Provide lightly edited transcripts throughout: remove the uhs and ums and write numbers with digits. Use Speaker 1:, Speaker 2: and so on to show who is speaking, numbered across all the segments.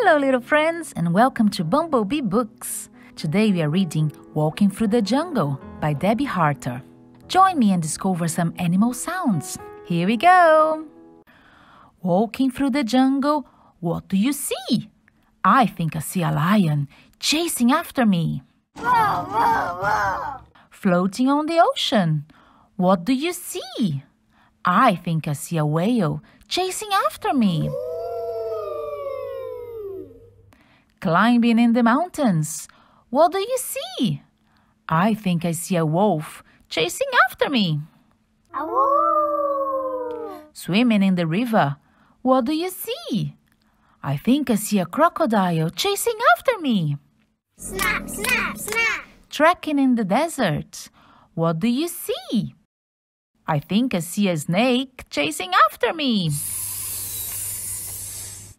Speaker 1: Hello, little friends, and welcome to Bumblebee Books. Today we are reading Walking Through the Jungle by Debbie Harter. Join me and discover some animal sounds. Here we go. Walking through the jungle, what do you see? I think I see a lion chasing after me.
Speaker 2: Whoa, whoa, whoa.
Speaker 1: Floating on the ocean, what do you see? I think I see a whale chasing after me. Climbing in the mountains, what do you see? I think I see a wolf chasing after me.
Speaker 2: Awoo.
Speaker 1: Swimming in the river, what do you see? I think I see a crocodile chasing after me.
Speaker 2: Snap, snap, snap.
Speaker 1: Trekking in the desert, what do you see? I think I see a snake chasing after me.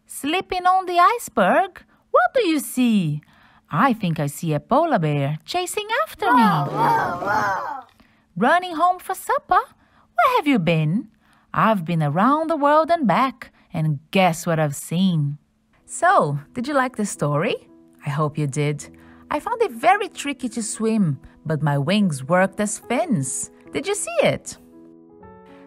Speaker 1: Sleeping on the iceberg, what do you see? I think I see a polar bear chasing after me.
Speaker 2: Whoa, whoa.
Speaker 1: Running home for supper, where have you been? I've been around the world and back, and guess what I've seen? So, did you like the story? I hope you did. I found it very tricky to swim, but my wings worked as fins. Did you see it?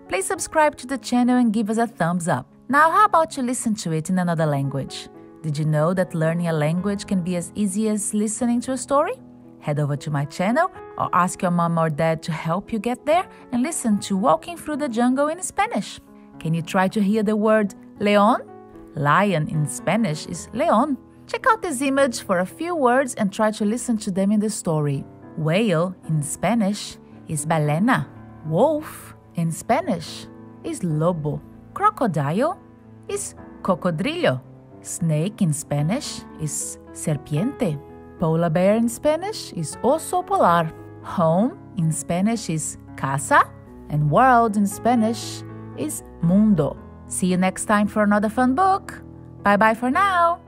Speaker 1: Please subscribe to the channel and give us a thumbs up. Now, how about you listen to it in another language? Did you know that learning a language can be as easy as listening to a story? Head over to my channel or ask your mom or dad to help you get there and listen to Walking Through the Jungle in Spanish. Can you try to hear the word león? Lion in Spanish is león. Check out this image for a few words and try to listen to them in the story. Whale in Spanish is ballena. Wolf in Spanish is lobo. Crocodile is cocodrilo. Snake in Spanish is serpiente. Polar bear in Spanish is oso polar. Home in Spanish is casa. And world in Spanish is mundo. See you next time for another fun book. Bye-bye for now.